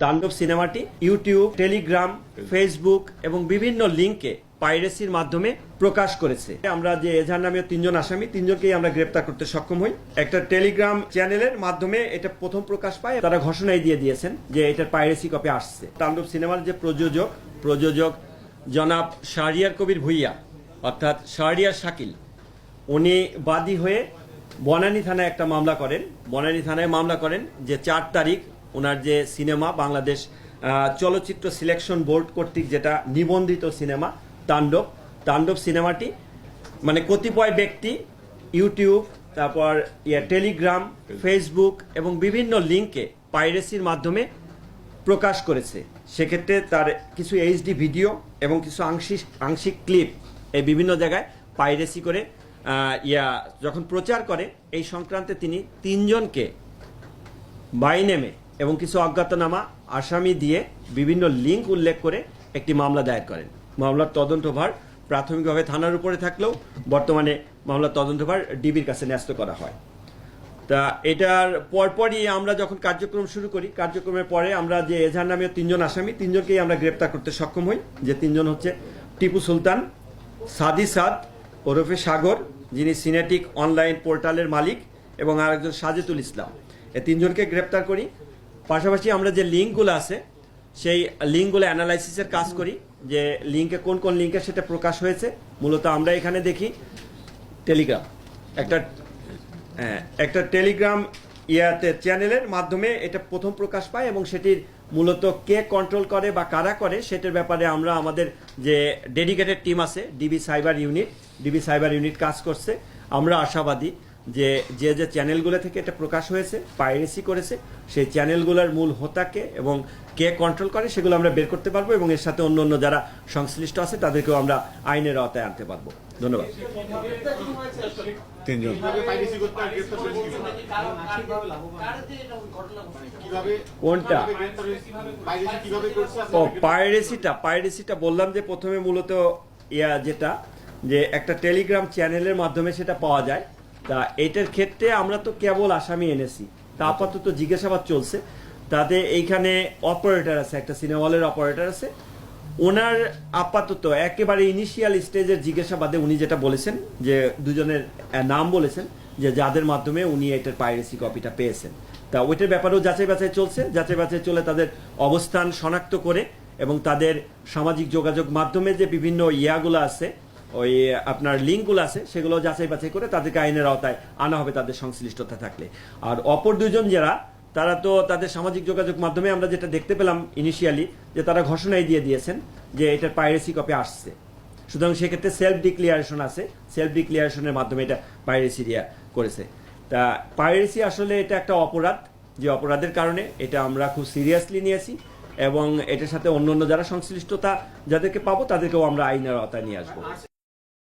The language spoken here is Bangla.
তাণ্ডব সিনেমাটি ইউটিউব, টেলিগ্রাম, ফেসবুক এবং বিভিন্ন লিঙ্কে পাইরেসির মাধ্যমে প্রকাশ করেছে। আমরা যে এজাহার নামীয় তিনজন আসামি, তিনজনকেই আমরা গ্রেপ্তার করতে সক্ষম হই। একটা টেলিগ্রাম চ্যানেলের মাধ্যমে এটা প্রথম প্রকাশ পায়। তারা ঘোষণাই দিয়ে দিয়েছেন যে এটার পাইরেসি কপি আসছে। তাণ্ডব সিনেমার যে প্রযোজক জনাব শাহরিয়ার কবির ভুইয়া অর্থাৎ শাহরিয়ার শাকিল, উনি বাদী হয়ে বনানী থানায় একটা মামলা করেন। বনানী থানায় মামলা করেন যে 4 তারিখ ওনার যে সিনেমা বাংলাদেশ চলচ্চিত্র সিলেকশন বোর্ড কর্তৃক যেটা নিবন্ধিত সিনেমা তাণ্ডব সিনেমাটি মানে কতিপয় ব্যক্তি ইউটিউব, তারপর টেলিগ্রাম, ফেসবুক এবং বিভিন্ন লিঙ্কে পাইরেসির মাধ্যমে প্রকাশ করেছে। সেক্ষেত্রে তার কিছু এইচডি ভিডিও এবং কিছু আংশিক ক্লিপ এই বিভিন্ন জায়গায় পাইরেসি করে যখন প্রচার করে, এই সংক্রান্তে তিনি 3 জনকে বাই নেমে এবং কিছু অজ্ঞাতনামা আসামি দিয়ে বিভিন্ন লিঙ্ক উল্লেখ করে একটি মামলা দায়ের করেন। মামলার তদন্তভার প্রাথমিকভাবে থানার উপরে থাকলেও বর্তমানে মামলার তদন্তভার ডিবির কাছে ন্যস্ত করা হয়। তা এটার পরপরই আমরা যখন কার্যক্রম শুরু করি, কার্যক্রমের পরে আমরা যে এজাহার নামীয় 3 জন আসামি, 3 জনকেই আমরা গ্রেপ্তার করতে সক্ষম হই। যে 3 জন হচ্ছে টিপু সুলতান, সাদি সাদ ওরফে সাগর, যিনি সিনেটিক অনলাইন পোর্টালের মালিক, এবং আরেকজন সাজেতুল ইসলাম। এই 3 জনকে গ্রেপ্তার করি। পাশাপাশি আমরা যে লিঙ্কগুলো আছে সেই লিঙ্কগুলো অ্যানালাইসিসের কাজ করি, যে লিঙ্কে কোন লিঙ্কে সেটা প্রকাশ হয়েছে। মূলত আমরা এখানে দেখি টেলিগ্রাম, একটা টেলিগ্রাম চ্যানেলের মাধ্যমে এটা প্রথম প্রকাশ পায়, এবং সেটির মূলত কে কন্ট্রোল করে বা কারা করে সেটার ব্যাপারে আমরা আমাদের যে ডেডিকেটেড টিম আছে ডিবি সাইবার ইউনিট কাজ করছে। আমরা আশাবাদী যে চ্যানেলগুলো থেকে এটা প্রকাশ হয়েছে, পাইরেসি করেছে, সেই চ্যানেলগুলোর মূল হোতাকে এবং কে কন্ট্রোল করে সেগুলো আমরা বের করতে পারবো, এবং এর সাথে অন্য যারা সংশ্লিষ্ট আছে তাদেরকেও আমরা আইনের আওতায় আনতে পারবো। ধন্যবাদ। কোনটা পাইরেসিটা বললাম যে প্রথমে মূলত যেটা যে একটা টেলিগ্রাম চ্যানেলের মাধ্যমে সেটা পাওয়া যায়। তা এটার ক্ষেত্রে আমরা তো কেবল আসামি এনেছি, তা আপাতত জিজ্ঞাসাবাদ চলছে। তাতে এইখানে অপারেটর আছে, একটা সিনেমা হলের অপারেটর আছে, ওনার আপাতত একেবারে ইনিশিয়াল স্টেজের জিজ্ঞাসাবাদে উনি যেটা বলেছেন যে 2 জনের নাম বলেছেন যে যাদের মাধ্যমে উনি এটার পাইরেসি কপিটা পেয়েছেন। তা ওইটার ব্যাপারেও যাচাই বাছাই চলছে। যাচাই বাছাই চলে তাদের অবস্থান শনাক্ত করে এবং তাদের সামাজিক যোগাযোগ মাধ্যমে যে বিভিন্ন ইয়াগুলো আছে, ওই আপনার লিঙ্কগুলো আছে, সেগুলো যাচাই বাছাই করে তাদেরকে আইনের আওতায় আনা হবে তাদের সংশ্লিষ্টতা থাকলে। আর অপর 2 জন যারা, তারা তো তাদের সামাজিক যোগাযোগ মাধ্যমে আমরা যেটা দেখতে পেলাম ইনিশিয়ালি, যে তারা ঘোষণাই দিয়ে দিয়েছেন যে এটার পাইরেসি কপি আসছে। সুতরাং সেক্ষেত্রে সেলফ ডিক্লিয়ারেশন আছে, সেলফ ডিক্লিয়ারেশনের মাধ্যমে এটা পাইরেসি করেছে। তা পাইরেসি আসলে এটা একটা অপরাধ, যে অপরাধের কারণে এটা আমরা খুব সিরিয়াসলি নিয়েছি, এবং এটার সাথে অন্য যারা সংশ্লিষ্টতা যাদেরকে পাবো তাদেরকেও আমরা আইনের আওতায় নিয়ে আসবো।